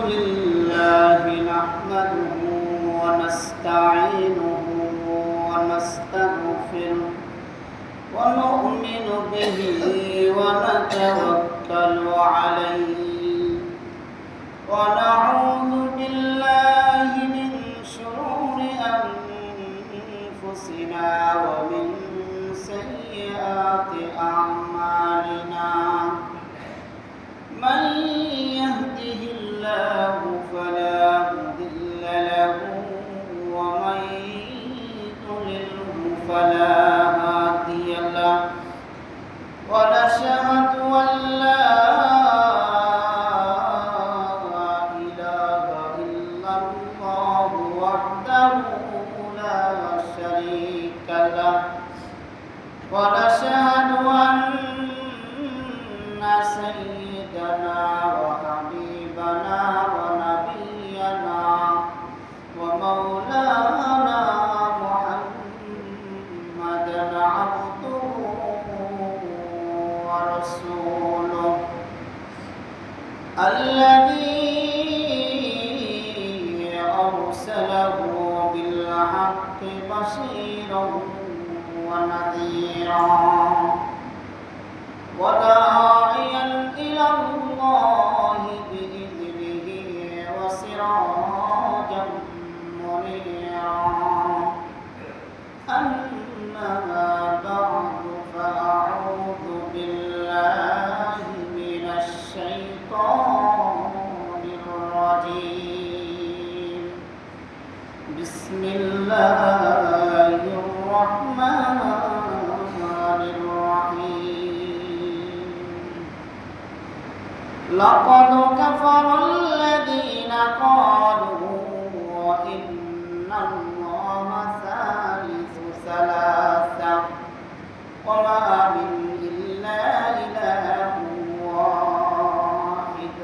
لله نحمده ونستعينه ونستغفره ونؤمن به ونتوكل عليه ونعوذ بالله من شرور أنفسنا ومن سيئات أعمالنا من يهده الله فلا مضل له ومن يضلله فلا هادي له ونشهد أن لا إله إلا الله وحده لا شريك له ونشهد أن سيدنا وحبيبنا ونبينا ومولانا محمدا عبده ورسوله الذي أرسله بالحق بشيرا ونذيرا وداعيا إلى الله بإذنه وسراجا منيرا أما بعد فأعوذ بالله من الشيطان الرجيم بسم الله الرحمن الرحيم لقد كفر الذين قالوا إن الله ثالث ثلاثة وما من إلا إله واحد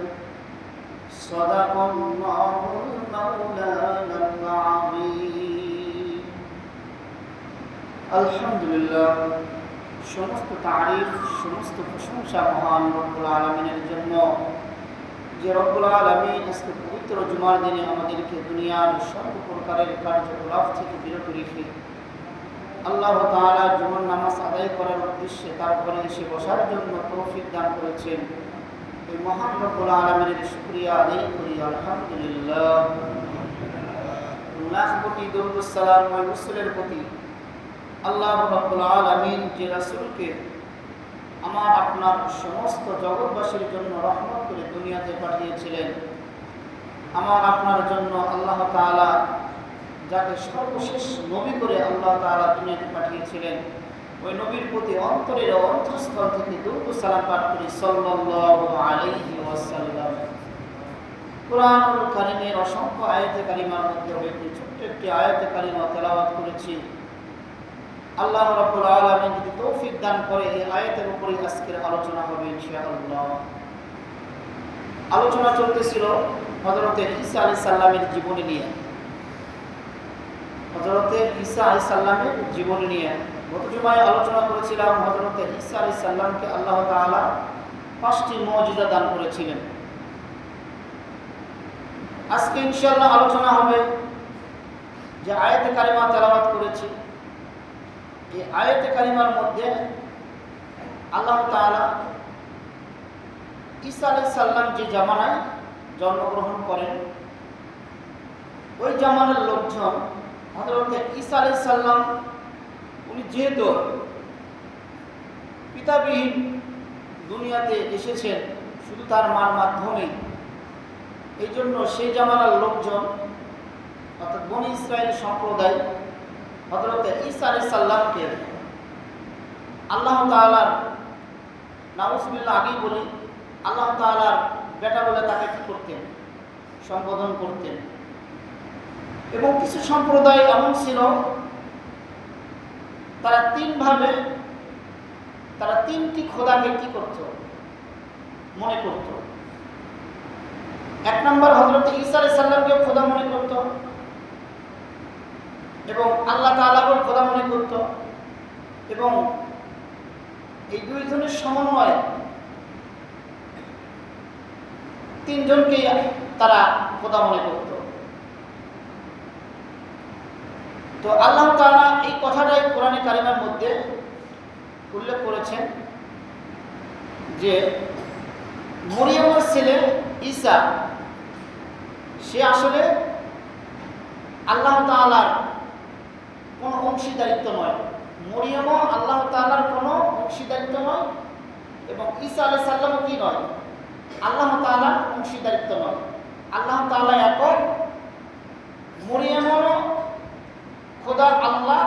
صدق الله المولانا العظيم الحمد لله সমস্ত তারিফ সমস্ত প্রশংসা মহান রব্বুল আলামিনের জন্য যে রব্বুল আলামিন আজকে পবিত্র জুমার দিনে আমাদেরকে দুনিয়ার সর্বপ্রকারের কার্যকলাপ থেকে বিরত রেখে আল্লাহ তাআলা জুমার নামাজ আদায় করার উদ্দেশ্যে তারপরে এসে বসার জন্য তৌফিক দান করেছেন এই মহান রব্বুল আলামিনের শুকরিয়া আদায় করি আলহামদুলিল্লাহ। লাখ কোটি দরুদ সালাম ওই রাসূলের প্রতি আল্লাহ রাব্বুল আলামিন যে রাসূলকে আমার আপনার সমস্ত জগৎবাসীর জন্য রহমত করে দুনিয়াতে পাঠিয়েছিলেন, আমার আপনার জন্য আল্লাহ তাআলা যাকে সর্বশেষ নবী করে আল্লাহ তাআলা দুনিয়াতে পাঠিয়েছিলেন, ওই নবীর প্রতি অন্তরের অন্তঃস্থল থেকে দরুদ সালাম পাঠ করি সাল্লাল্লাহু আলাইহি ওয়াসাল্লাম। কুরআনুল কারীমের অসংখ্য আয়াতে কারিমার মধ্যে একটি ছোট্ট একটি আয়াতে কারিমা তেলাওয়াত করেছি। আল্লাহ রাব্বুল আলামিন যদি তৌফিক দান করে এই আয়াতের উপরে আজকের আলোচনা হবে ইনশাআল্লাহ। আলোচনা চলতেছিল হযরতে ঈসা আলাইহিস সালামের জীবনী নিয়ে। হযরতে ঈসা আলাইহিস সালামের জীবনী নিয়ে গত জুমায় আলোচনা করেছিলাম। হযরতে ঈসা আলাইহিস সালামকে আল্লাহ তাআলা 5টি মুজিজা দান করেছিলেন। আজকে ইনশাআল্লাহ আলোচনা হবে যে আয়াতে কারিমা তেলাওয়াত করেছি, এই আয়াতে কারিমার মধ্যে আল্লাহ তাআলা ঈসা আলাইহিস সালাম যে জামানায় জন্মগ্রহণ করেন, ওই জামানার লোকজন হযরতে ঈসা আলাইহিস সালাম উনি যেহেতু পিতাবিহীন দুনিয়াতে এসেছেন শুধু তার মার মাধ্যমেই, এই জন্য সেই জামানার লোকজন অর্থাৎ বনী ইসরায়েল সম্প্রদায় হযরতে ঈসা আলাইহিস সালামকে আল্লাহ তাআলার নাউজুবিল্লাহ আগেই বলি আল্লাহ তাআলার বেটা বলে তাকে কি করতেন? সম্বোধন করতেন। এবং কিছু সম্প্রদায় এমন ছিল তারা তিনটি খোদাকে কি করত? মনে করত। এক নম্বর হযরতে ঈসা আলাইহিস সালামকে খোদা মনে করত এবং আল্লাহ তাআলাকে খোদা মনে করত এবং এই দুই জনের সমন্বয়ে তিনজনকেই তারা খোদা মনে করত। তো আল্লাহ তাআলা এই কথাটাই কোরআনে কারিমের মধ্যে উল্লেখ করেছেন যে মরিয়মের ছেলে ঈসা সে আসলে আল্লাহ তাআলার কোনো অংশীদারিত্ব নয়। মরিয়মও আল্লাহ তাআলার কোনো অংশীদারিত্ব নয় এবং ঈসা আলাইহিস সালামও কি নয়, আল্লাহ তাআলার অংশীদারিত্ব নয়। আল্লাহ তাআলা একক, মরিয়মেরও খোদা আল্লাহ,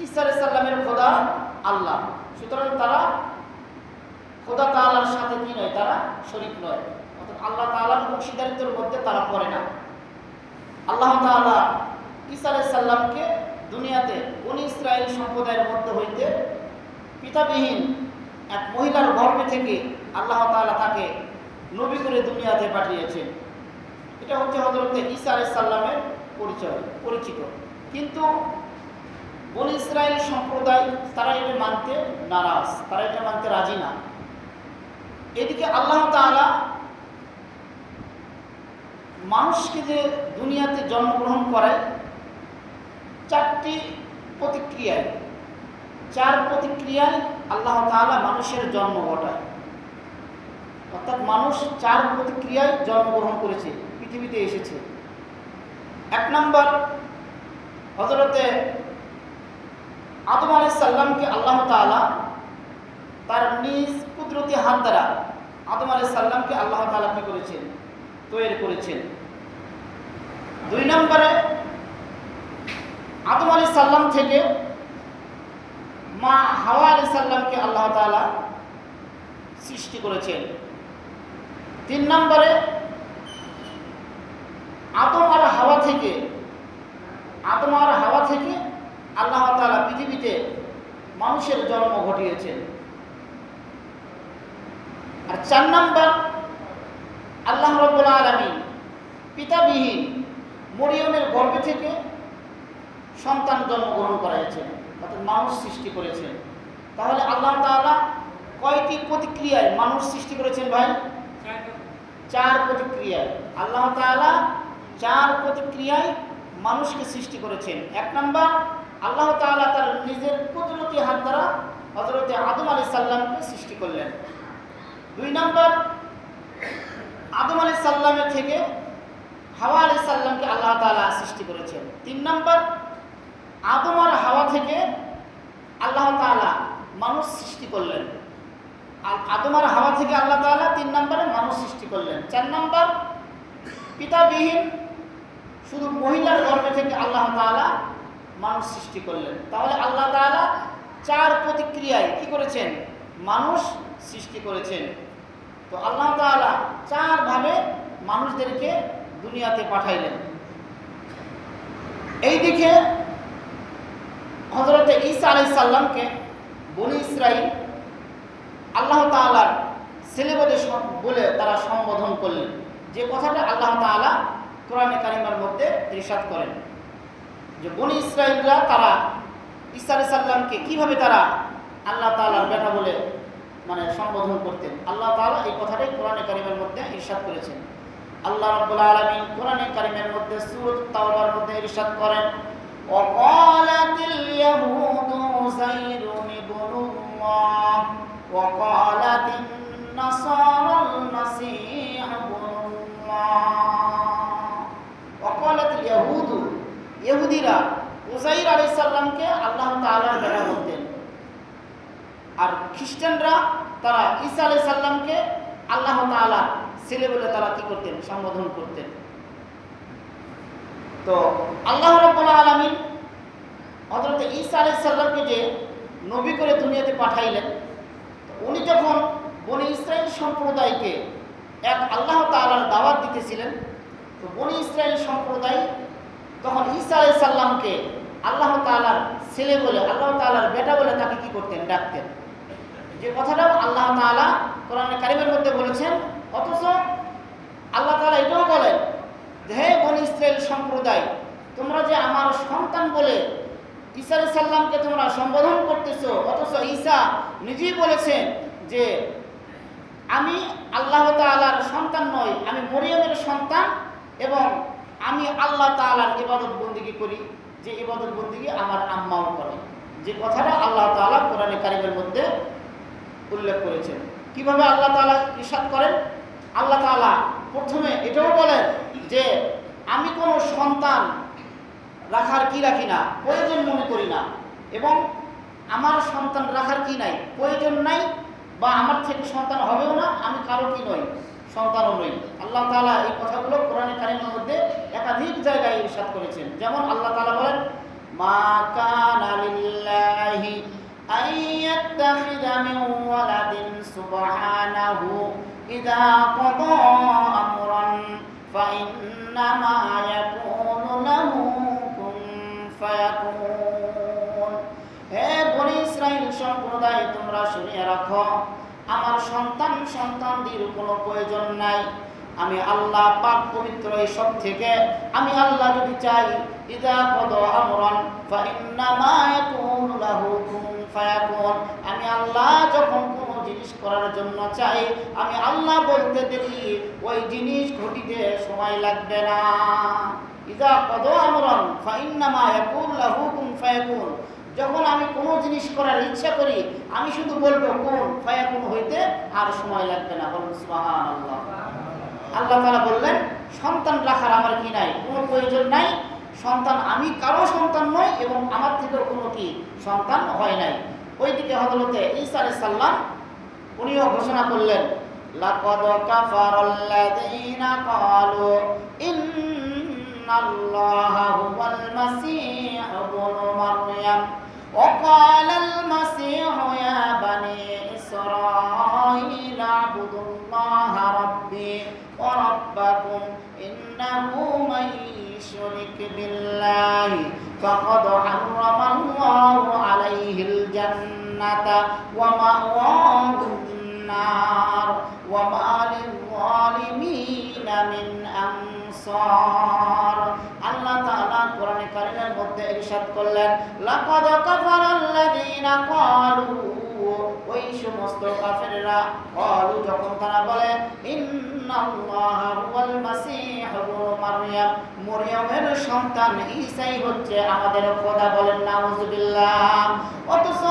ঈসা আলাইহিস সালামের খোদা আল্লাহ। সুতরাং তারা খোদা তাআলার সাথে কি নয়, তারা শরীক নয়, অর্থাৎ আল্লাহ তাআলার অংশীদারিত্বের মধ্যে তারা পড়ে না। আল্লাহ তাআলা ঈসা আলাইহিস সালামকে দুনিয়াতে বনী ইসরাইল সম্প্রদায়ের মধ্য হইতে পিতাবিহীন এক মহিলার গর্ভে থেকে আল্লাহ তাআলা তাকে নবী করে দুনিয়াতে পাঠিয়েছেন। এটা হচ্ছে হযরত ঈসা আলাইহিস সালামের পরিচিত। কিন্তু বনী ইসরাইল সম্প্রদায় তারা এটা মানতে নারাজ, তারা এটা মানতে রাজি না। এদিকে আল্লাহ তাআলা মানুষকে যে দুনিয়াতে জন্মগ্রহণ করায় চারটি প্রতিক্রিয়ায়, চার প্রতিক্রিয়ায় আল্লাহ তাআলা মানুষের জন্ম ঘটায়। অর্থাৎ মানুষ চার প্রতিক্রিয়ায় জন্মগ্রহণ করেছে, পৃথিবীতে এসেছে। এক নম্বর, হযরতে আদম আলাইহিস সালামকে আল্লাহ তাআলা তার নিজ কুদরতি হাত দ্বারা আদম আলাইহিস সালামকে আল্লাহ তাআলা কি করেছেন, তৈরি করেছেন। দুই নম্বরে, আদম আলাইহিস সালাম থেকে মা হাওয়া আলাইহিস সালামকে আল্লাহ তাআলা সৃষ্টি করেছেন। তিন নম্বরে, আদম আর হাওয়া থেকে আল্লাহ তাআলা পৃথিবীতে মানুষের জন্ম ঘটিয়েছেন। আর চার নম্বর, আল্লাহ রাব্বুল আলামিন পিতাবিহীন মরিয়মের গর্ভে থেকে সন্তান জন্মগ্রহণ করাইছেন, অর্থাৎ মানুষ সৃষ্টি করেছেন। তাহলে আল্লাহ তাআলা কয়টি প্রতিক্রিয়ায় মানুষ সৃষ্টি করেছেন ভাই? চার প্রতিক্রিয়ায়। আল্লাহ তাআলা চার প্রতিক্রিয়ায় মানুষকে সৃষ্টি করেছেন। এক নম্বর, আল্লাহ তাআলা তার নিজের কুদরতি হাত দ্বারা হযরত আদম আলাইহিস সালামকে সৃষ্টি করলেন। দুই নম্বর, আদম আলাইহিস সালামের থেকে হাওয়া আলাইহিস সালামকে আল্লাহ তাআলা সৃষ্টি করেছেন। তিন নম্বর, আদম আর হাওয়া থেকে আল্লাহ তাআলা মানুষ সৃষ্টি করলেন। আদম আর হাওয়া থেকে আল্লাহ তাআলা তিন নম্বরে মানুষ সৃষ্টি করলেন। চার নম্বর, পিতাবিহীন শুধু মহিলার গর্ভে থেকে আল্লাহ তাআলা মানুষ সৃষ্টি করলেন। তাহলে আল্লাহ তাআলা চার প্রতিক্রিয়ায় কি করেছেন, মানুষ সৃষ্টি করেছেন। তো আল্লাহ তাআলা চার ভাবে মানুষদেরকে দুনিয়াতে পাঠাইলেন। এই দিকে হযরত ঈসা আলাইহিস সালামকে বনী ইসরাইল আল্লাহ তাআলার ছেলে বলে তারা সম্বোধন করলেন, যে কথাটা আল্লাহ তাআলা কোরআনে কারিমের মধ্যে ইরশাদ করেন যে বনী ইসরাইলরা তারা ঈসা আলাইহিস সালামকে কিভাবে তারা আল্লাহ তাআলার বেটা বলে সম্বোধন করতেন। আল্লাহ তাআলা এই কথাটাই কোরআনে কারিমের মধ্যে ইরশাদ করেছেন। আল্লাহ রাব্বুল আলামিন কোরআনে কারিমের মধ্যে সূরা তাওবার মধ্যে ইরশাদ করেন, ওয়াকালাতিল ইয়াহুদু উযাইরুন ইবনুল্লাহ ওয়াকালাতিন নাসারাল মাসীহ ইবনুল্লাহ। ওয়াকালাতিল ইয়াহুদু, ইহুদিরা উযাইর আলাইহিস সালামকে আল্লাহ তাআলার বেটা বলতেন, আর খ্রিস্টানরা তারা ঈসা আলাইহিস সালামকে আল্লাহ তাআলা ছেলে বলে তারা কি করতেন, সম্বোধন করতেন। তো আল্লাহ রাব্বুল আলামিন হযরত ঈসা আলাইহিস সালামকে যে নবী করে দুনিয়াতে পাঠাইলেন, উনি যখন বনী ইসরাইল সম্প্রদায়কে এক আল্লাহ তাআলার দাওয়াত দিতেছিলেন, তো বনী ইসরাইল সম্প্রদায় তখন ঈসা আলাইহিস সালামকে আল্লাহ তাআলার ছেলে বলে, আল্লাহ তাআলার বেটা বলে তাকে কি করতেন, ডাকতেন। যে কথাটাও আল্লাহ তাআলা কোরআনে কারিমের মধ্যে বলেছেন। অথচ আল্লাহ তাআলা এটাও বলেন যে হে বনী ইসরাইল সম্প্রদায়, তোমরা যে আমার সন্তান বলে ঈসা আলাইহিস সালামকে তোমরা সম্বোধন করতেছো, অথচ ঈসা নিজেই বলেছেন যে আমি আল্লাহ তাআলার সন্তান নই, আমি মরিয়মের সন্তান এবং আমি আল্লাহ তাআলার ইবাদত বন্দেগী করি, যে ইবাদত বন্দেগী আমার আম্মাও করে। যে কথাটা আল্লাহ তাআলা কোরআনে কারিমের মধ্যে উল্লেখ করেছেন। কিভাবে আল্লাহ তাআলা ইরশাদ করেন? আল্লাহ তাআলা প্রথমে এটাও বলেন যে আমি কোনো সন্তান রাখার কি রাখি না, প্রয়োজন মনে করি না, এবং আমার সন্তান রাখার কি নাই, প্রয়োজন নাই, বা আমার থেকে সন্তান হবেও না, আমি কারো কি নই, সন্তানও নই। আল্লাহ তাআলা এই কথাগুলো কোরআনে কারিমের মধ্যে একাধিক জায়গায় ইরশাদ করেছেন। যেমন আল্লাহ তাআলা বলেন, মা কানা লিল্লাহি আন ইয়াত্তাখিযা মিন ওয়ালাদিন সুবহানাহু ইযা ক্বাদা আমরান ফাইন্নামা ইয়াকুলু লাহু কুন ফায়াকুন। হে বনী ইসরাইল সম্প্রদায়, তোমরা শুনিয়ে রাখো, আমার সন্তানদের কোনো প্রয়োজন নাই। আমি আল্লাহ পাক পবিত্র এই সব থেকে। আমি আল্লাহ যদি চাই, ইযা ক্বাদা আমরান ফাইন্নামা ইয়াকুলু লাহু কুন ফায়াকুন, আমি আল্লাহ যখন কোনো জিনিস করার জন্য চাই, আমি আল্লাহ বলতে দেখি ওই জিনিস ঘটিতে সময় লাগবে না। ইযা ক্বাদা আমরান ফাইন্নামা ইয়াকুলু লাহু কুন ফায়াকুন, যখন আমি কোনো জিনিস করার ইচ্ছা করি, আমি শুধু বলবো কুন ফায়াকুন হইতে, আর সময় লাগবে না। বলুন সুবহানাল্লাহ। আল্লাহ তাআলা বললেন, সন্তান রাখার আমার কি নাই, কোনো প্রয়োজন নাই। সন্তান, আমি কারো সন্তান নই এবং আমার থেকেও কোনো কি সন্তান হয় নাই। ওইদিকে হযরতে ঈসা আলাইহিস সালাম উনিও ঘোষণা করলেন, লাকাদ কাফারাল্লাযীনা ক্বালু ইন্নাল্লাহা হুয়াল মাসীহু ইবনু মারইয়াম ওয়া ক্বালাল মাসীহু ইয়া বানী ইসরাঈল আ'বুদুল্লাহা রাব্বী ওয়া রাব্বাকুম ইন্নাহু মান ইউশরিক বিল্লাহি ফাকাদ হারামাল্লাহু আলাইহিল জান্নাতা ওয়া মাওয়াহুন নার ওয়া মা লিল-যালিমিনা মিন আনসার। আল্লাহ তাআলা কোরআনে কারিমের মধ্যে ইরশাদ করলেন, লাকাদ কাফারাল্লাযীনা ক্বালু, ওই সমস্ত কাফেররা, ক্বালু যখন তারা বলে, ইন্নাল্লাহা হুয়াল মাসীহু ইবনু মারইয়াম, মরিয়মের সন্তান ঈসাই হচ্ছে আমাদের খোদা। বলেন নাউযুবিল্লাহ। অথচ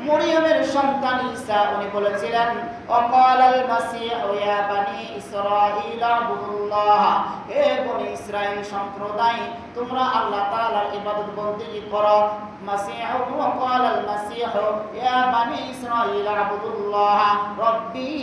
মরিয়মের সন্তান ঈসা, উনি বলেছিলেন, ওয়াকালাল মাসীহু ইয়া বানী ইসরাঈল আ'বুদুল্লাহ, হে বনী ইসরাইল সম্প্রদায়, তোমরা আল্লাহ তাআলার ইবাদত বন্দেগী করো। মাসীহু ওয়াকালাল মাসীহু ইয়া বানী ইসরাঈল আ'বুদুল্লাহ রাব্বী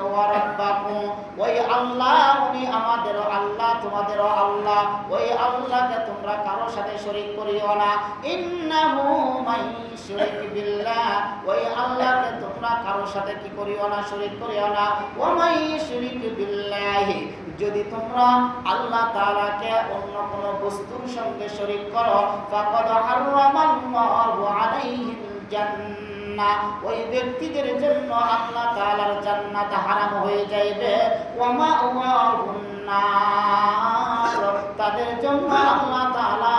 ওয়া রাব্বাকুম, ওই আল্লাহ, উনি আমাদের আল্লাহ, তোমাদেরও আল্লাহ। ওই আল্লাহকে তোমরা কারো সাথে শরীক করিও না। ইন্নাহু মান ইউশরিক বিল্লাহ, ওই আল্লাহকে তোমরা কারো সাথে কি করিও না, শরীক করিও না। ওয়া মান ইউশরিক বিল্লাহি, যদি তোমরা আল্লাহ তাআলাকে অন্য কোন বস্তুর সঙ্গে শরীক করো, ফাকাদ হারামাল্লাহু আলাইহিল জান্নাহ, ওই ব্যক্তিদের জন্য আল্লাহ তাআলার জান্নাত হারাম হয়ে যাবে। ওয়া মাওয়াহুন নার, তাদের জন্য আল্লাহ তাআলা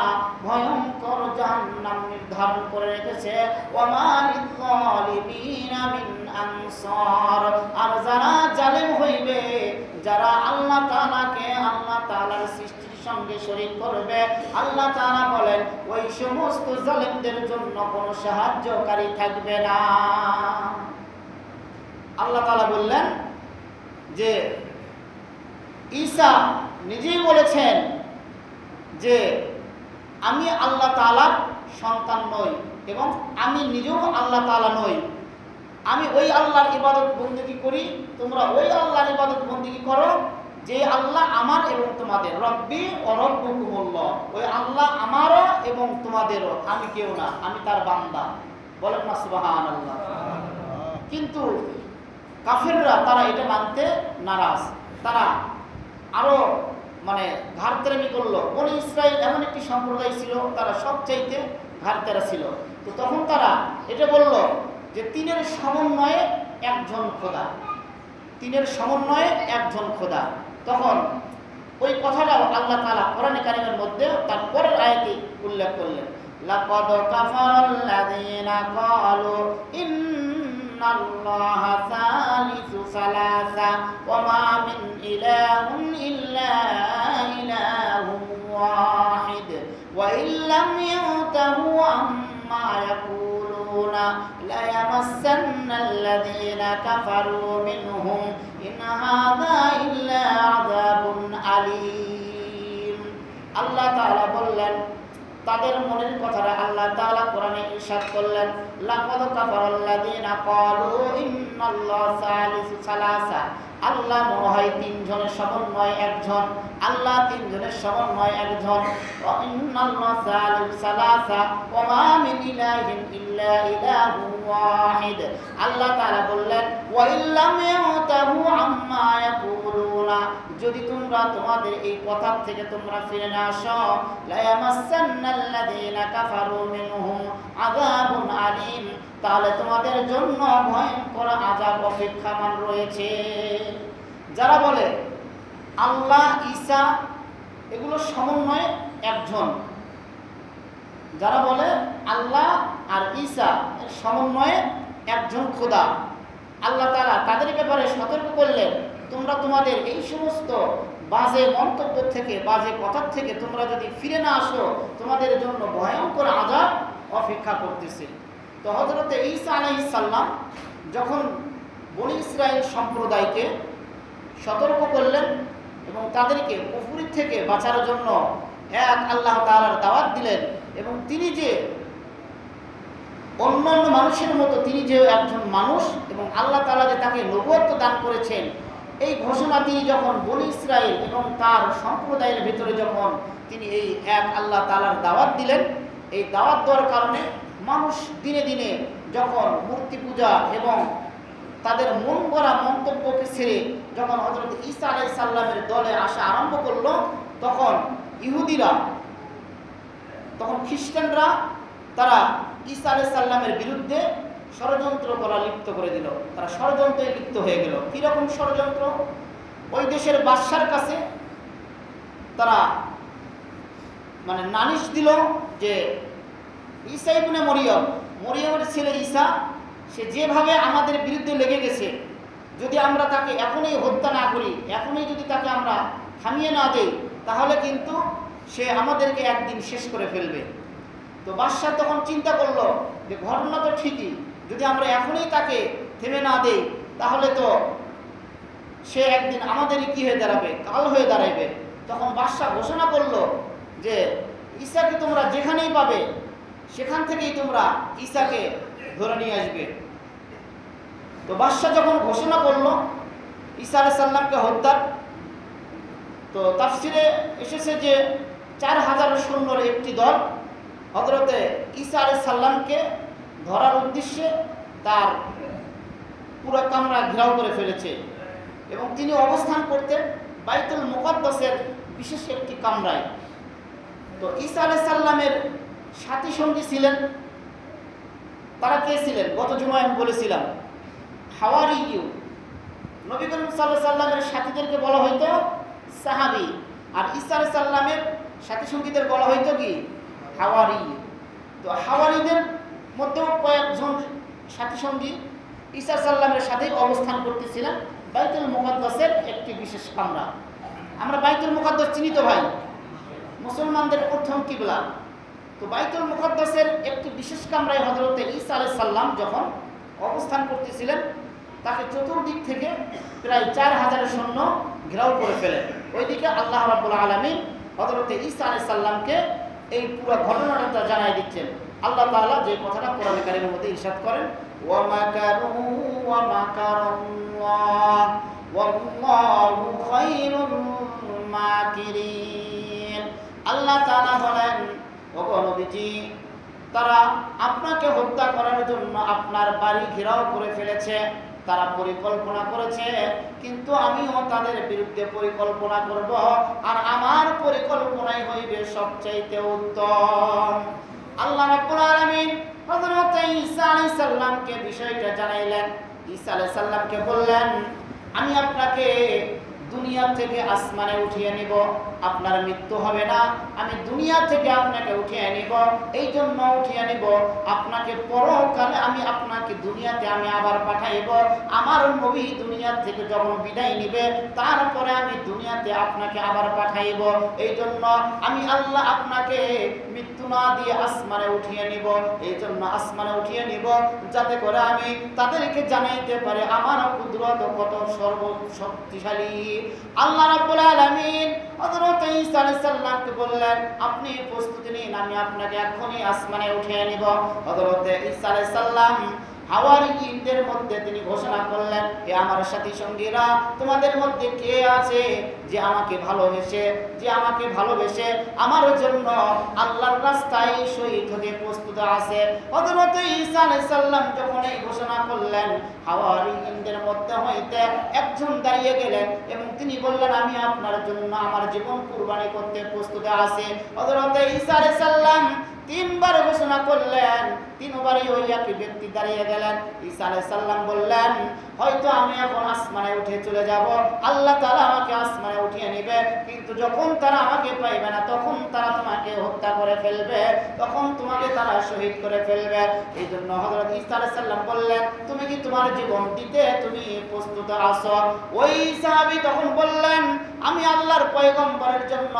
ভয়ঙ্কর জাহান্নাম নির্ধারণ করে রেখেছে। ওয়া মা লিল-যালিমিনা মিন আনসার, আর যারা জালেম হইবে, যারা আল্লাহ তাআলাকে, আল্লাহ তাআলার সৃষ্টির সঙ্গে শরীক করবে, আল্লাহ তাআলা বলেন ওই সমস্ত জালেমদের জন্য কোনো সাহায্যকারী থাকবে না। আল্লাহ তাআলা বললেন যে ঈসা নিজেই বলেছেন যে আমি আল্লাহ তাআলার সন্তান নই এবং আমি নিজেও আল্লাহ তাআলা নই। আমি ওই আল্লাহর ইবাদত বন্দেগী করি, তোমরা ওই আল্লাহর ইবাদত বন্দেগী করো যে আল্লাহ আমার এবং তোমাদের। রব্বী ওয়া রব্বুকুমুল্লাহ, ওই আল্লাহ আমারও এবং তোমাদেরও, আমি কেউ না, আমি তার বান্দা। বলেন না সুবহানাল্লাহ। কিন্তু কাফেররা তারা এটা মানতে নারাজ, তারা আরো ঘাড়তেরামি করলো। বনী ইসরাইল এমন একটি সম্প্রদায় ছিল, তারা সবচাইতে ঘাড়তেরা ছিল। তো তখন তারা এটা বলল যে তিনের সমন্বয়ে একজন খোদা, তিনের সমন্বয়ে একজন খোদা। তখন ওই কথাটাও আল্লাহ তাআলা কোরআনে কারিমের মধ্যে তার পরের আয়াতে উল্লেখ করলেন, লাকাদ কাফারাল্লাযীনা ক্বালু ইন্নাল্লাহা সালিসু সালাসা লায়ামাসান্নাল্লাযীনা কাফারু মিনহুম ইন হাযা ইল্লা আযাবুন আলীম। আল্লাহ তাআলা বললেন, তাদের মনের কথাটা আল্লাহ তাআলা কোরআনে ইরশাদ করলেন, লাকাদ কাফারাল্লাযীনা ক্বালু ইন্নাল্লাহা সালিসু সালাসা। আল্লাহ মনে হয় তিনজনের সমন্বয় একজন, আল্লাহ তিনজনের সমন্বয় একজন। ওয়া ইন্নাল্লাহা সালিসু সালাসা ওয়া মা মিন ইলাহিন ইল্লা ইলাহুন ওয়াহিদ। আল্লাহ তাআলা বললেন, ওয়া ইল্লাম ইয়াতাহু আম্মা ইয়াকুলুনা, যদি তোমরা তোমাদের এই কথা থেকে তোমরা ফিরে না আসো, লায়ামাসান্নাল্লাযীনা কাফারু মিনহুম আযাবুন আলীম, তাহলে তোমাদের জন্য ভয়ঙ্কর আযাব অপেক্ষমান রয়েছে। যারা বলে আল্লাহ ঈসা এগুলো সমন্বয়ে একজন, যারা বলে আল্লাহ আর ঈসা এর সমন্বয়ে একজন খোদা, আল্লাহ তাআলা তাদের ব্যাপারে সতর্ক করলেন, তোমরা তোমাদের এই সমস্ত বাজে মন্তব্য থেকে, বাজে কথার থেকে তোমরা যদি ফিরে না আসো, তোমাদের জন্য ভয়ঙ্কর আযাব অপেক্ষা করতেছে। তো হযরতে ঈসা আলাইহিস সালাম যখন বনী ইসরাইল সম্প্রদায়কে সতর্ক করলেন এবং তাদেরকে কুফরি থেকে বাঁচার জন্য এক আল্লাহ তাআলার দাওয়াত দিলেন, এবং তিনি যে অন্যান্য মানুষের মতো তিনি যে একজন মানুষ এবং আল্লাহ তাআলা যে তাকে নবুয়ত দান করেছেন, এই ঘোষণা তিনি যখন বনী ইসরাইল এবং তার সম্প্রদায়ের ভিতরে যখন তিনি এই এক আল্লাহ তাআলার দাওয়াত দিলেন, এই দাওয়াত দেওয়ার কারণে মানুষ দিনে দিনে যখন মূর্তি পূজা এবং তাদের মন গড়া মন্তব্যকে ছেড়ে যখন হযরত ঈসা আলাইহিস সালামের দলে আসা আরম্ভ করলো, তখন ইহুদিরা, তখন খ্রিস্টানরা তারা ঈসা আলাইহিস সালামের বিরুদ্ধে ষড়যন্ত্র করা লিপ্ত করে দিল। তারা ষড়যন্ত্রে লিপ্ত হয়ে গেল। কীরকম ষড়যন্ত্র? ওই দেশের বাদশার কাছে তারা নালিশ দিল যে ঈসা ইবনে মরিয়মের ছেলে ঈসা, সে যেভাবে আমাদের বিরুদ্ধে লেগে গেছে, যদি আমরা তাকে এখনই হত্যা না করি, এখনই যদি তাকে আমরা থামিয়ে না দেই, তাহলে কিন্তু সে আমাদেরকে একদিন শেষ করে ফেলবে। তো বাদশাহ তখন চিন্তা করলো যে ঘটনা তো ঠিকই, যদি আমরা এখনই তাকে থেমে না দেই, তাহলে তো সে একদিন আমাদেরই কি হয়ে দাঁড়াবে, কাল হয়ে দাঁড়াবে। তখন বাদশাহ ঘোষণা করলো যে ঈসাকে তোমরা যেখানেই পাবে সেখান থেকেই তোমরা ঈসাকে ধরে নিয়ে আসবে। তো বাদশাহ যখন ঘোষণা করলো ঈসা আলাইহিস সালামকে হত্যার, তো তাফসিরে এসেছে যে 4000 সৈন্যর একটি দল হযরতে ঈসা আলাইহিস সালামকে ধরার উদ্দেশ্যে তার পুরো কামরা ঘেরাও করে ফেলেছে, এবং তিনি অবস্থান করতেন বাইতুল মুকাদ্দাসের বিশেষ একটি কামরায়। তো ঈসা আলাইহিস সালামের সাথী সঙ্গী ছিলেন, তারা কে ছিলেন? গত জুমায় আমি বলেছিলাম হাওয়ারিয়ু। নবী করিম সাল্লাল্লাহু আলাইহি সাল্লামের সাথীদেরকে বলা হয়তো সাহাবী, আর ঈসা আলাইহিস সালামের সাথী সঙ্গীদের বলা হয়তো কি হাওয়ারি। তো হাওয়ারিদের মধ্যেও কয়েকজন সাথী সঙ্গী ঈসা সাল্লামের সাথেই অবস্থান করতেছিলেন বাইতুল মুকাদ্দাসের একটি বিশেষ কামরা। আমরা বাইতুল মুকাদ্দাস চিনি তো ভাই, মুসলমানদের প্রথম কিবলা। তো বাইতুল মুকাদ্দাসের একটি বিশেষ কামরায় হযরতে ঈসা আলাইহিস সালাম যখন অবস্থান করতেছিলেন, তাকে চতুর্দিক থেকে প্রায় 4000 সৈন্য ঘেরাও করে ফেলেন। ওইদিকে আল্লাহ রাব্বুল আলামিন হযরতে ঈসা আলাইহিস সালামকে এই পুরো ঘটনাটা জানাই দিচ্ছেন। আল্লাহ তাআলা যে কথাটা কোরআনে কারীমের মধ্যে ইরশাদ করেন, ওয়া মাকারু ওয়া মাকারাল্লাহ ওয়াল্লাহু খায়রুল মাকিরিন। আল্লাহ তাআলা বলেন, ওগো নবীজি, তারা আপনাকে হত্যা করার জন্য আপনার বাড়ি ঘেরাও করে ফেলেছে, তারা পরিকল্পনা করেছে, কিন্তু আমিও তাদের বিরুদ্ধে পরিকল্পনা করব, আর আমার পরিকল্পনাই হইবে সবচাইতে উত্তম। আল্লাহ রাব্বুল আলামিন হযরত ঈসা আলাইহিস সালামকে বিষয়টা জানাইলেন। ঈসা আলাইহিস সালামকে বললেন, আমি আপনাকে দুনিয়া থেকে আসমানে উঠিয়ে নিব, আপনার মৃত্যু হবে না, আমি দুনিয়া থেকে আপনাকে উঠিয়ে নিব। এই জন্য উঠিয়ে নিব, আপনাকে পরকালে আমি আপনাকে দুনিয়াতে আমি আবার পাঠাইব। আমার নবী দুনিয়া থেকে যখন বিদায় নিবে, তারপরে আমি দুনিয়াতে আপনাকে আবার পাঠাইব। এই জন্য আমি আল্লাহ আপনাকে মৃত্যু না দিয়ে আসমানে উঠিয়ে নিব। এই জন্য আসমানে উঠিয়ে নিব, যাতে করে আমি তাদেরকে জানাইতে পারে আমার কুদরত কত সর্বশক্তিশালী। আল্লাহ রাব্বুল আলামিন হযরত ঈসা আলাইহিস সালামকে বললেন, আপনি প্রস্তুতি নিন, আমি আপনাকে এখনই আসমানে উঠিয়ে নিব। হযরত ঈসা আলাইহিস সালাম হাওয়ারিয়িনদের মধ্যে তিনি ঘোষণা করলেন, হে আমার সাথী সঙ্গীরা, তোমাদের মধ্যে কে আছে যে আমাকে ভালোবেসে আমার জন্য আল্লাহর রাস্তায় শহীদ হতে প্রস্তুত আছে? হযরত ঈসা আলাইহিস সালাম যখন এই ঘোষণা করলেন, হাওয়ারিয়িনদের মধ্যে হইতে একজন দাঁড়িয়ে গেলেন এবং তিনি বললেন, আমি আপনার জন্য আমার জীবন কুরবানি করতে প্রস্তুত আছি। হযরত ঈসা আলাইহিস সালাম তিনবার ঘোষণা করলেন, তিনবারই ওই একই ব্যক্তি দাঁড়িয়ে গেলেন। ঈসা আলাইহিস সালাম বললেন, হয়তো আমি এখন আসমানে উঠে চলে যাব, আল্লাহ তাআলা আমাকে আসমানে উঠিয়ে নেবে, কিন্তু যখন তারা আমাকে পাইবে না, তখন তারা তোমাকে হত্যা করে ফেলবে, তখন তোমাকে তারা শহীদ করে ফেলবে। এই জন্য হযরত ঈসা আলাইহিস সালাম বললেন, তুমি কি তোমার জীবন দিতে তুমি প্রস্তুত আছো? ওই সাহাবী তখন বললেন, আমি আল্লাহর পয়গম্বরের জন্য,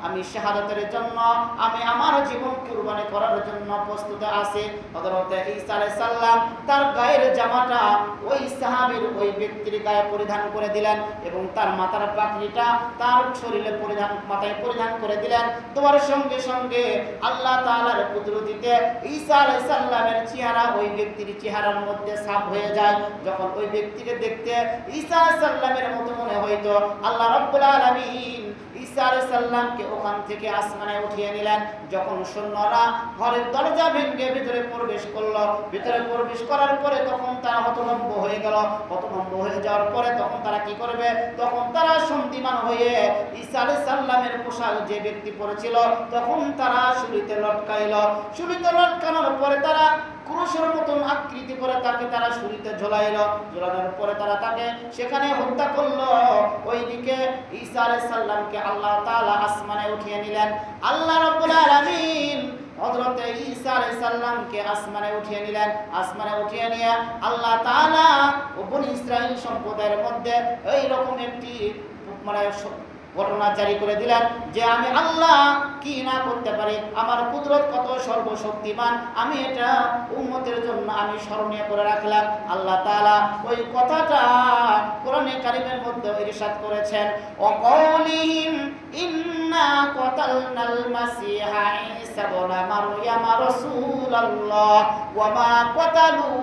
আমি শাহাদাতের জন্য, আমি আমার জীবন কুরবানি করার জন্য প্রস্তুত আছি। হযরত ঈসা আলাইহিস সালাম তার গায়ের জামাটা ওই সাহাবীর ওই ব্যক্তির গায়ে পরিধান করে দিলেন এবং তার মাথার পাগড়িটা তার শরীরে মাথায় পরিধান করে দিলেন। তোমার সঙ্গে সঙ্গে আল্লাহ তাআলার কুদরতিতে ঈসা আলাইহিস সালামের চেহারা ওই ব্যক্তির চেহারার মধ্যে ছাপ হয়ে যায়। যখন ওই ব্যক্তিকে দেখতে ঈসা আলাইহিস সালামের মতো মনে হইতো, আল্লাহ রাব্বুল আলামিন ঈসা আলাইহিস সালামকে ওখান থেকে আসমানে উঠিয়ে নিলেন। যখন সৈন্যরা ঘরের দরজা ভেঙে ভিতরে প্রবেশ করলো, ভিতরে প্রবেশ করার পরে তখন তারা হতভম্ব হয়ে গেল। হতভম্ব হয়ে যাওয়ার পরে তখন তারা কি করবে? তখন তারা সন্দিমান হয়ে ঈসা আলাইহিস সালামের পোশাক যে ব্যক্তি পরেছিল, তখন তারা শুলিতে লটকাইল। শুলিতে লটকানোর পরে তারা ক্রুশের মতন আকৃতি করে তাকে তারা শুলিতে ঝোলানোর পরে তারা তাকে সেখানে হত্যা করলো। ওইদিকে ঈসা আলাইহিস সালামকে আল্লাহ তাআলা আসমানে উঠিয়ে নিলেন। আল্লাহ রাব্বুল আলামিন হযরত ঈসা আলাইহিস সালামকে আসমানে উঠিয়ে নিলেন। আসমানে উঠিয়ে নিয়ে আল্লাহ তাআলা বনী ইসরাইল সম্প্রদায়ের মধ্যে এই রকম একটি ঘটনা জারি করে দিলেন যে আমি আল্লাহ কি না করতে পারি, আমার কুদরত কত সর্বশক্তিমান, আমি এটা উম্মতের জন্য আমি স্মরণীয় করে রাখলাম। আল্লাহ তাআলা ওই কথাটা কোরআনে কারীমের মধ্যে ইরশাদ করেছেন, ওয়াকাউলিহিম ইন্না কাতালনাল মাসিহা ঈসা ইবনে মারইয়াম রাসূলুল্লাহ ওয়া মা কাতালুহু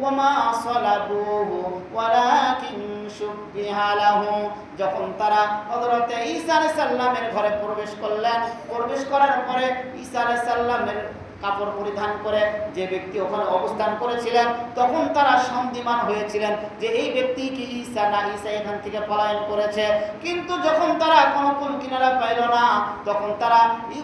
ওয়া মা সালাবুহু ওয়ালাকিন শুববিহা লাহুম। যখন তারা হযরত ঈসা আলাইহিস সালামের ঘরে প্রবেশ করলেন, প্রবেশ করার পরে ঈসা আলাইহিস সালামের কাপড় পরিধান করে যে ব্যক্তি ওখানে অবস্থান করেছিলেন, তখন তারা সন্দিমান হয়েছিলেন যে এই ব্যক্তি কি ঈসা না ঈসা এখান থেকে পলায়ন করেছে। কিন্তু যখন তারা কোনো কুল কিনারা পাইল না, তখন তারা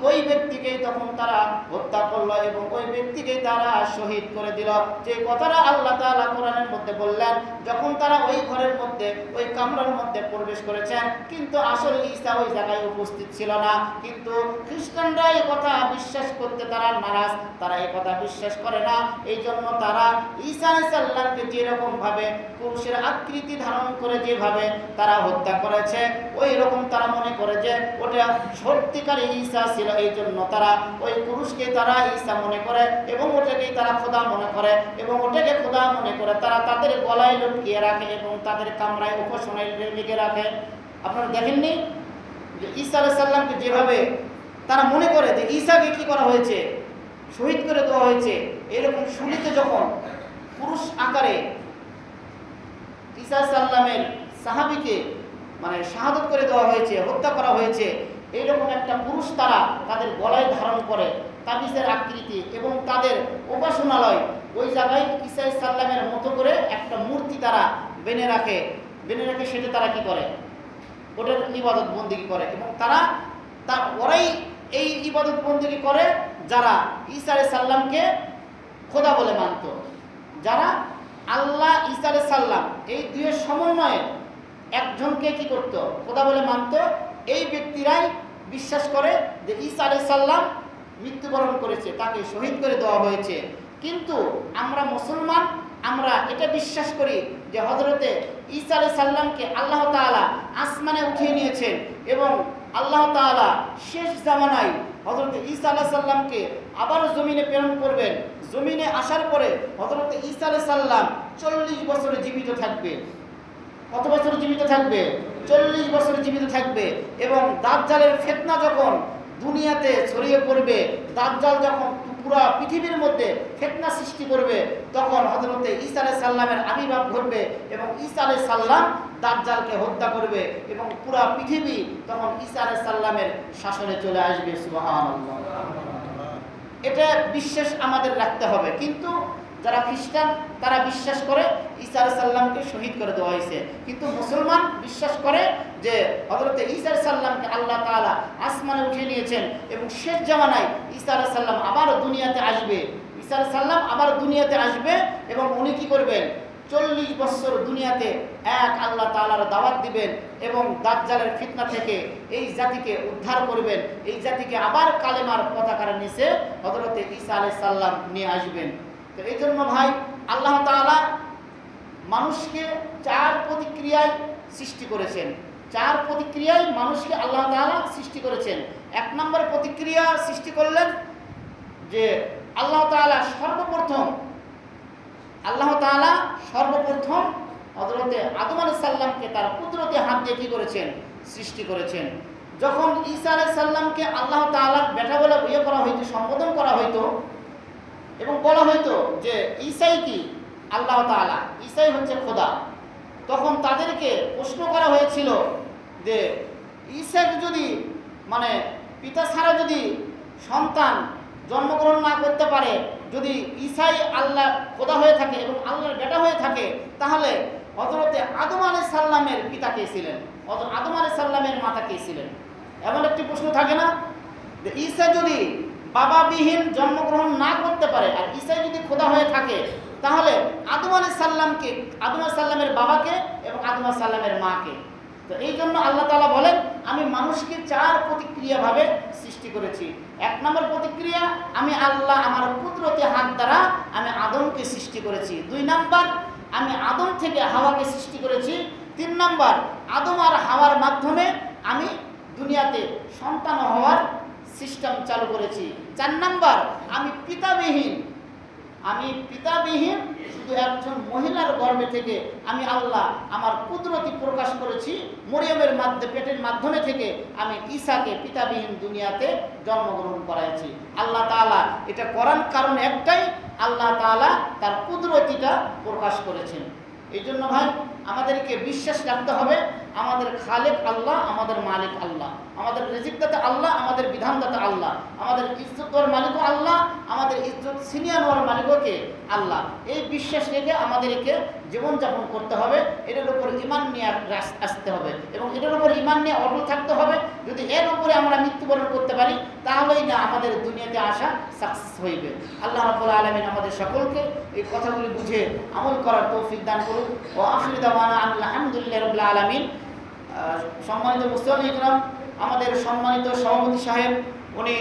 ওই ব্যক্তিকেই তখন তারা হত্যা করলো এবং ওই ব্যক্তিকেই তারা শহীদ করে দিল। যে কথাটা আল্লাহ তাআলা কোরআনের মধ্যে বললেন, যখন তারা ওই ঘরের মধ্যে ওই কামরার মধ্যে প্রবেশ করেছেন, কিন্তু আসলে ঈসা ওই জায়গায় উপস্থিত ছিল না। কিন্তু খ্রিস্টানরা এই কথা বিশ্বাস করতে তারা নারাজ, তারা এই কথা বিশ্বাস করে না। এই জন্য তারা ঈসা আলাইহিস সালামকে যেরকম ভাবে পুরুষের আকৃতি ধারণ করে যেভাবে তারা হত্যা করেছে, ওই রকম তারা মনে করে যে ওটা সত্যিকার ঈসা ছিল। এই জন্য তারা ওই পুরুষকে তারা ঈসা মনে করে এবং ওটাকেই তারা খোদা মনে করে এবং ওটাকে খোদা মনে করে তারা তাদের গলায় লটকিয়ে রাখে এবং তাদের কামরায় উপাসনায় লিখে রাখে। আপনারা দেখেননি যে ঈসা আলাইহিস সালামকে যেভাবে তারা মনে করে যে ঈসাকে কি করা হয়েছে, শহীদ করে দেওয়া হয়েছে, এরকম শুনিতে যখন পুরুষ আকারে ঈসা আলাইহিস সালামের সাহাবীকে শাহাদত করে দেওয়া হয়েছে, হত্যা করা হয়েছে, এইরকম একটা পুরুষ তারা তাদের গলায় ধারণ করে তাবিজের আকৃতি এবং তাদের উপাসনালয় ওই জায়গায় ঈসা আলাইহিস সালামের মতো করে একটা মূর্তি তারা বেনে রাখে। সেটা তারা কি করে? ওটার ইবাদত বন্দেগী করে এবং ওরাই এই ইবাদত বন্দেগী করে যারা ঈসা আলাইহিস সালামকে খোদা বলে মানত, যারা আল্লাহ ঈসা আলাইহিস সালাম এই দুইয়ের সমন্বয়ে একজনকে কি করত, খোদা বলে মানত, এই ব্যক্তিরাই বিশ্বাস করে যে ঈসা আলাইহিস সালাম মৃত্যুবরণ করেছে, তাকে শহীদ করে দেওয়া হয়েছে। কিন্তু আমরা মুসলমান, আমরা এটা বিশ্বাস করি যে হযরতে ঈসা আলাইহিস সালামকে আল্লাহ তাআলা আসমানে উঠিয়ে নিয়েছেন এবং আল্লাহ তাআলা শেষ জামানায় হযরতে ঈসা আলাইহিস সালামকে আবার জমিনে প্রেরণ করবেন। জমিনে আসার পরে হযরতে ঈসা আলাইহিস সালাম 40 বছর জীবিত থাকবে। কত বছর জীবিত থাকবে? 40 বছর জীবিত থাকবে। এবং দাজ্জালের ফিতনা যখন দুনিয়াতে ছড়িয়ে পড়বে, দাজ্জাল যখন পুরো পৃথিবীর মধ্যে ফিতনা সৃষ্টি করবে, তখন হযরতে ঈসা আলাইহিস সালামের আবির্ভাব ঘটবে এবং ঈসা আলাইহিস সালাম দাজ্জালকে হত্যা করবে এবং পুরো পৃথিবী তখন ঈসা আলাইহিস সালামের শাসনে চলে আসবে। সুবহানাল্লাহ। এটা বিশ্বাস আমাদের রাখতে হবে। কিন্তু যারা খ্রিস্টান তারা বিশ্বাস করে ঈসা আলাইহিস সালামকে শহীদ করে দেওয়া হয়েছে, কিন্তু মুসলমান বিশ্বাস করে যে হযরতে ঈসা আলাইহিস সালামকে আল্লাহ তাআলা আসমানে উঠিয়ে নিয়েছেন এবং শেষ জামানায় ঈসা আলাইহিস সালাম আবার দুনিয়াতে আসবে। ঈসা আলাইহিস সালাম আবার দুনিয়াতে আসবে এবং উনি কি করবেন? 40 বছর দুনিয়াতে এক আল্লাহ তাআলার দাওয়াত দিবেন এবং দাজ্জালের ফিতনা থেকে এই জাতিকে উদ্ধার করবেন। এই জাতিকে আবার কালেমার পতাকার নিচে হযরতে ঈসা আলাইহিস সালাম নিয়ে আসবেন। তো এই জন্য ভাই, আল্লাহ তাআলা মানুষকে 4 প্রতিক্রিয়ায় সৃষ্টি করেছেন। 4 প্রতিক্রিয়ায় মানুষকে আল্লাহ তাআলা সৃষ্টি করেছেন। 1 নম্বর প্রতিক্রিয়া সৃষ্টি করলেন যে আল্লাহ তাআলা সর্বপ্রথম হযরতে আদম আলাইহিস সালামকে তার কুদরতি হাত দিয়ে কি করেছেন? সৃষ্টি করেছেন। যখন ঈসা আলাইহিস সালামকে আল্লাহ তাআলার বেটা বলে করা হইতো, সম্বোধন করা হইতো এবং বলা হইতো যে ঈসাই কি? আল্লাহ তাআলা, ঈসাই হচ্ছে খোদা। তখন তাদেরকে প্রশ্ন করা হয়েছিল যে ঈসাকে যদি পিতা ছাড়া যদি সন্তান জন্মগ্রহণ না করতে পারে, যদি ঈসাই আল্লাহ খোদা হয়ে থাকে এবং আল্লাহর বেটা হয়ে থাকে, তাহলে হযরতে আদম আলাইহিস সালামের পিতা কে ছিলেন? আদম আলাইহিস সালামের মাতা কে ছিলেন? এমন একটি প্রশ্ন থাকে না যে ঈসা যদি বাবাবিহীন জন্মগ্রহণ না করতে পারে আর ঈসাই যদি খোদা হয়ে থাকে, তাহলে আদম আলাইহিস সালামের বাবাকে এবং আদম আলাইহিস সালামের মাকে। তো এই জন্য আল্লাহ তাআলা বলেন, আমি মানুষকে 4 প্রতিক্রিয়াভাবে সৃষ্টি করেছি। 1 নম্বর প্রতিক্রিয়া, আমি আল্লাহ আমার কুদরতি হাত দ্বারা আমি আদমকে সৃষ্টি করেছি। 2 নম্বর, আমি আদম থেকে হাওয়াকে সৃষ্টি করেছি। 3 নম্বর, আদম আর হাওয়ার মাধ্যমে আমি দুনিয়াতে সন্তান হওয়ার সিস্টেম চালু করেছি। 4 নম্বর, আমি পিতাবিহীন শুধু একজন মহিলার গর্ভে থেকে আমি আল্লাহ আমার কুদরতি প্রকাশ করেছি। মরিয়মের পেটের মাধ্যমে থেকে আমি ঈসাকে পিতাবিহীন দুনিয়াতে জন্মগ্রহণ করাইছি। আল্লাহ তাআলা এটা করার কারণ একটাই, আল্লাহ তাআলা তার কুদরতিটা প্রকাশ করেছেন। এই জন্য ভাই, আমাদেরকে বিশ্বাস রাখতে হবে আমাদের খালেক আল্লাহ, আমাদের মালিক আল্লাহ, আমাদের রিজিকদাতা আল্লাহ, আমাদের বিধানদাতা আল্লাহ, আমাদের ইজ্জত দেওয়ার মালিকও আল্লাহ, আমাদের ইজ্জত ছিনিয়ে নেওয়ার মালিকও কে? আল্লাহ। এই বিশ্বাস রেখে আমাদেরকে জীবনযাপন করতে হবে। এটার উপর ঈমান নিয়ে আসতে হবে এবং এটার উপর ঈমান নিয়ে অটল থাকতে হবে। যদি এর উপরে আমরা মৃত্যুবরণ করতে পারি, তাহলেই না আমাদের দুনিয়াতে আসা সাকসেস হইবে। আল্লাহ রাব্বুল আলামিন আমাদের সকলকে এই কথাগুলি বুঝে আমল করার তৌফিক দান করুন। ওয়া আখিরু দাওয়ানা আলহামদুলিল্লাহি রাব্বিল আলামিন। সম্মানিত মুসলিম ইকরাম, আমাদের সম্মানিত সভাপতি সাহেব উনি